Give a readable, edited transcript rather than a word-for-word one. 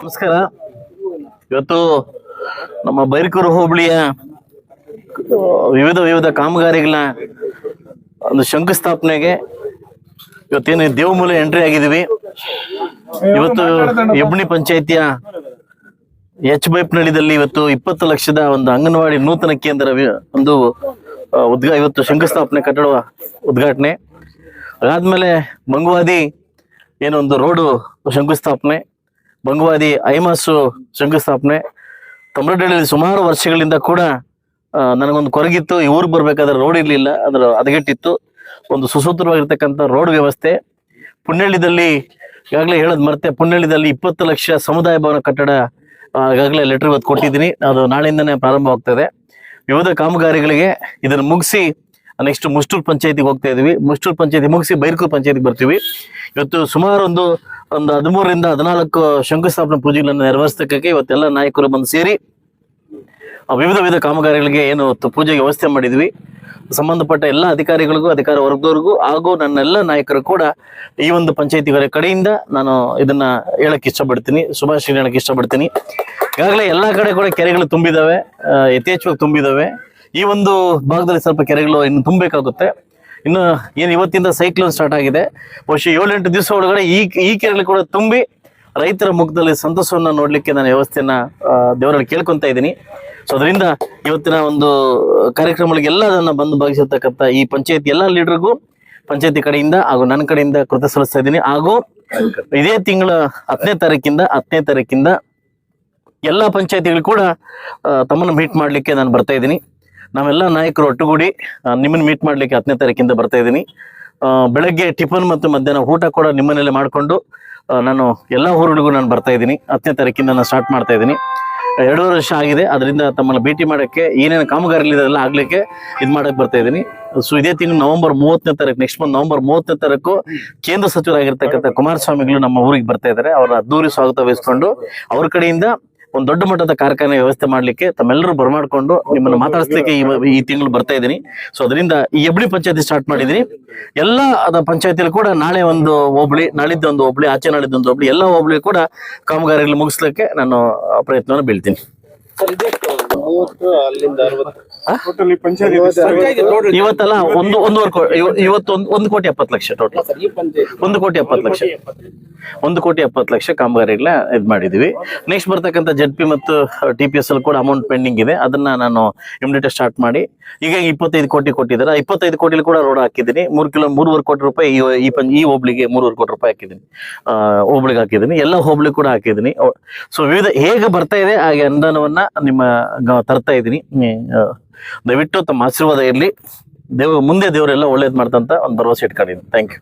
ನಮಸ್ಕಾರ. ಇವತ್ತು ನಮ್ಮ ಬೈರಕೂರು ಹೋಬಳಿಯ ವಿವಿಧ ಕಾಮಗಾರಿಗಳ ಒಂದು ಶಂಕುಸ್ಥಾಪನೆಗೆ ಇವತ್ತೇನು ದೇವಮೂಲೆ ಎಂಟ್ರಿ ಆಗಿದ್ದೀವಿ. ಇವತ್ತು ಹೆಬ್ಣಿ ಪಂಚಾಯಿತಿಯ ಬೈಪ್ನಳ್ಳಿದಲ್ಲಿ ಇವತ್ತು 20 ಲಕ್ಷದ ಒಂದು ಅಂಗನವಾಡಿ ನೂತನ ಕೇಂದ್ರ ಒಂದು ಇವತ್ತು ಶಂಕುಸ್ಥಾಪನೆ ಕಟ್ಟಡ ಉದ್ಘಾಟನೆ ಅದಾದ್ಮೇಲೆ ಬಂಗುವಾದಿ ಏನೊಂದು ರೋಡು ಶಂಕುಸ್ಥಾಪನೆ, ಬಂಗುವಾದಿ ಐಮಾಸು ಶಂಕುಸ್ಥಾಪನೆ. ತಮ್ಮರಹಳ್ಳಿಯಲ್ಲಿ ಸುಮಾರು ವರ್ಷಗಳಿಂದ ಕೂಡ ನನಗೊಂದು ಕೊರಗಿತ್ತು, ಈ ಊರಿಗೆ ಬರ್ಬೇಕಾದ್ರೆ ರೋಡ್ ಇರ್ಲಿಲ್ಲ, ಅದರ ಹದಗೆಟ್ಟಿತ್ತು. ಒಂದು ಸುಸೂತ್ರವಾಗಿರ್ತಕ್ಕಂಥ ರೋಡ್ ವ್ಯವಸ್ಥೆ. ಪುಣ್ಯಳ್ಳಿದಲ್ಲಿ ಈಗಾಗಲೇ ಹೇಳೋದು ಮರ್ತೆ, ಪುಣ್ಯಳ್ಳಿದಲ್ಲಿ 20 ಲಕ್ಷ ಸಮುದಾಯ ಭವನ ಕಟ್ಟಡ ಈಗಾಗಲೇ ಲೆಟರ್ ಇವತ್ತು ಕೊಟ್ಟಿದ್ದೀನಿ. ಅದು ನಾಳೆಯಿಂದನೇ ಪ್ರಾರಂಭವಾಗ್ತದೆ. ವಿವಿಧ ಕಾಮಗಾರಿಗಳಿಗೆ ಇದನ್ನು ಮುಗಿಸಿ ನೆಕ್ಸ್ಟ್ ಮುಷ್ಟೂರು ಪಂಚಾಯತಿಗೆ ಹೋಗ್ತಾ ಇದೀವಿ. ಮುಷ್ಟೂರು ಪಂಚಾಯತಿ ಮುಗಿಸಿ ಬೈರಕೂರು ಪಂಚಾಯತಿಗೆ ಬರ್ತೀವಿ. ಇವತ್ತು ಸುಮಾರು ಒಂದು 13ರಿಂದ 14 ಶಂಕುಸ್ಥಾಪನಾ ಪೂಜೆಗಳನ್ನು ನೆರವೇರಿಸಲಿಕ್ಕೆ ಇವತ್ತೆಲ್ಲ ನಾಯಕರು ಬಂದು ಸೇರಿ ವಿವಿಧ ಕಾಮಗಾರಿಗಳಿಗೆ ಏನು ಪೂಜೆಗೆ ವ್ಯವಸ್ಥೆ ಮಾಡಿದ್ವಿ. ಸಂಬಂಧಪಟ್ಟ ಎಲ್ಲ ಅಧಿಕಾರಿಗಳಿಗೂ, ಅಧಿಕಾರ ವರ್ಗದವ್ರಿಗೂ ಹಾಗೂ ನನ್ನೆಲ್ಲ ನಾಯಕರು ಕೂಡ ಈ ಒಂದು ಪಂಚಾಯತಿಗಳ ಕಡೆಯಿಂದ ನಾನು ಇದನ್ನ ಹೇಳಕ್ ಇಷ್ಟಪಡ್ತೀನಿ, ಶುಭಾಶಯ ಹೇಳಕ್ ಇಷ್ಟಪಡ್ತೀನಿ. ಈಗಾಗಲೇ ಎಲ್ಲಾ ಕಡೆ ಕೂಡ ಕೆರೆಗಳು ತುಂಬಿದಾವೆ, ಯಥೇಚ್ಛವಾಗಿ ತುಂಬಿದಾವೆ. ಈ ಒಂದು ಭಾಗದಲ್ಲಿ ಸ್ವಲ್ಪ ಕೆರೆಗಳು ಇನ್ನು ತುಂಬಬೇಕಾಗುತ್ತೆ. ಇನ್ನು ಏನು ಇವತ್ತಿಂದ ಸೈಕ್ಲೋನ್ ಸ್ಟಾರ್ಟ್ ಆಗಿದೆ, ಬಹುಶಃ 7-8 ದಿವಸ ಒಳಗಡೆ ಈ ಕೆರೆಗಳು ಕೂಡ ತುಂಬಿ ರೈತರ ಮುಖದಲ್ಲಿ ಸಂತೋಷವನ್ನ ನೋಡ್ಲಿಕ್ಕೆ ನಾನು ವ್ಯವಸ್ಥೆಯನ್ನ ದೇವರಲ್ಲಿ ಕೇಳ್ಕೊಂತ ಇದ್ದೀನಿ. ಸೊ ಅದರಿಂದ ಇವತ್ತಿನ ಒಂದು ಕಾರ್ಯಕ್ರಮಗಳಿಗೆ ಎಲ್ಲದನ್ನ ಬಂದು ಭಾಗಿಸಿರ್ತಕ್ಕಂಥ ಈ ಪಂಚಾಯತಿ ಎಲ್ಲ ಲೀಡರ್ಗೂ ಪಂಚಾಯತಿ ಕಡೆಯಿಂದ ಹಾಗೂ ನನ್ನ ಕಡೆಯಿಂದ ಕೃತ ಸಲ್ಲಿಸ್ತಾ ಇದ್ದೀನಿ. ಹಾಗೂ ಇದೇ ತಿಂಗಳ 10ನೇ ತಾರೀಕಿಂದ ಎಲ್ಲ ಪಂಚಾಯತಿಗಳು ಕೂಡ ತಮ್ಮನ್ನು ಮೀಟ್ ಮಾಡ್ಲಿಕ್ಕೆ ನಾನು ಬರ್ತಾ ಇದ್ದೀನಿ. ನಾವೆಲ್ಲ ನಾಯಕರು ಒಟ್ಟುಗೂಡಿ ನಿಮ್ಮನ್ನು ಮೀಟ್ ಮಾಡ್ಲಿಕ್ಕೆ 10ನೇ ತಾರೀಕಿಂದ ಬರ್ತಾ ಇದ್ದೀನಿ. ಬೆಳಗ್ಗೆ ಟಿಫನ್ ಮತ್ತು ಮಧ್ಯಾಹ್ನ ಊಟ ಕೂಡ ನಿಮ್ಮನೇಲೆ ಮಾಡಿಕೊಂಡು ನಾನು ಎಲ್ಲ ಊರುಗಳಿಗೂ ನಾನು ಬರ್ತಾ ಇದ್ದೀನಿ. 10ನೇ ತಾರೀಕಿಂದ ನಾನು ಸ್ಟಾರ್ಟ್ ಮಾಡ್ತಾ ಇದ್ದೀನಿ. 2 ವರ್ಷ ಆಗಿದೆ. ಅದರಿಂದ ತಮ್ಮನ್ನು ಭೇಟಿ ಮಾಡೋಕ್ಕೆ ಏನೇನು ಕಾಮಗಾರಿಗಳಿದೆಲ್ಲ ಆಗ್ಲಿಕ್ಕೆ ಇದು ಮಾಡಕ್ಕೆ ಬರ್ತಾ ಇದ್ದೀನಿ. ಸೊ ಇದೇ ತಿಂಗಳು ನವೆಂಬರ್ 30ನೇ ತಾರೀಕು, ನೆಕ್ಸ್ಟ್ ಮಂತ್ ನವೆಂಬರ್ 30ನೇ ತಾರೀಕು ಕೇಂದ್ರ ಸಚಿವರಾಗಿರ್ತಕ್ಕಂಥ ಕುಮಾರಸ್ವಾಮಿಗಳು ನಮ್ಮ ಊರಿಗೆ ಬರ್ತಾ ಇದ್ದಾರೆ. ಅವರ ಅದ್ದೂರಿ ಸ್ವಾಗತ ವಹಿಸ್ಕೊಂಡು ಅವ್ರ ಕಡೆಯಿಂದ ಒಂದು ದೊಡ್ಡ ಮಟ್ಟದ ಕಾರ್ಖಾನೆ ವ್ಯವಸ್ಥೆ ಮಾಡ್ಲಿಕ್ಕೆ ತಮ್ಮೆಲ್ಲರೂ ಬರಮಾಡ್ಕೊಂಡು ನಿಮ್ಮನ್ನು ಮಾತಾಡಿಸ್ಲಿಕ್ಕೆ ಈ ತಿಂಗಳು ಬರ್ತಾ ಇದ್ದೀನಿ. ಸೊ ಅದರಿಂದ ಈ ಹೆಬ್ಣಿ ಪಂಚಾಯತಿ ಸ್ಟಾರ್ಟ್ ಮಾಡಿದ್ದೀನಿ. ಎಲ್ಲ ಪಂಚಾಯತಿಯಲ್ಲಿ ಕೂಡ ನಾಳೆ ಒಂದು ಹೋಬಳಿ, ನಾಳಿದ್ದು ಒಂದು ಹೋಬಳಿ, ಆಚೆ ನಾಳಿದ್ದು ಒಂದು ಹೋಬಳಿ, ಎಲ್ಲ ಹೋಬಳಿ ಕೂಡ ಕಾಮಗಾರಿಗಳು ಮುಗಿಸ್ಲಿಕ್ಕೆ ನಾನು ಪ್ರಯತ್ನವನ್ನು ಬೀಳ್ತೀನಿ. ಇವತ್ತಲ್ಲ ಇವತ್ತು 1 ಕೋಟಿ 70 ಲಕ್ಷ ಟೋಟಲ್. 1 ಕೋಟಿ 70 ಲಕ್ಷ 1 ಕೋಟಿ 70 ಲಕ್ಷ ಕಾಮಗಾರಿಗಳ ಇದು ಮಾಡಿದೀವಿ. ನೆಕ್ಸ್ಟ್ ಬರ್ತಕ್ಕಂಥ ZP ಮತ್ತು TPS ಅಲ್ಲಿ ಕೂಡ ಅಮೌಂಟ್ ಪೆಂಡಿಂಗ್ ಇದೆ. ಅದನ್ನ ನಾನು ಇಮಿಡಿಯೇಟ್ ಸ್ಟಾರ್ಟ್ ಮಾಡಿ ಈಗ 25 ಕೋಟಿ ಕೊಟ್ಟಿದ್ದಾರೆ. 25 ಕೋಟಿಲಿ ಕೂಡ ರೋಡ್ ಹಾಕಿದ್ದೀನಿ. 3.5 ಕೋಟಿ ರೂಪಾಯಿ ಈ ಹೋಬಳಿಗೆ 3.5 ಕೋಟಿ ರೂಪಾಯಿ ಹಾಕಿದ್ದೀನಿ. ಹೋಬಳಿಗೆ ಹಾಕಿದ್ದೀನಿ, ಎಲ್ಲ ಹೋಬಳಿ ಕೂಡ ಹಾಕಿದ್ದೀನಿ. ಸೊ ವಿವಿಧ ಹೇಗೆ ಬರ್ತಾ ಇದೆ ಹಾಗೆ ಅನುದಾನವನ್ನ ನಿಮ್ಮ ತರ್ತಾ ಇದ್ದೀನಿ. ದಯವಿಟ್ಟು ತಮ್ಮ ಆಶೀರ್ವಾದ ಇರಲಿ. ಮುಂದೆ ದೇವರೆಲ್ಲ ಒಳ್ಳೇದು ಮಾಡ್ತಂತ ಒಂದು ಭರವಸೆ ಇಟ್ಕೊಂಡಿದ್ದೀನಿ. Thank you.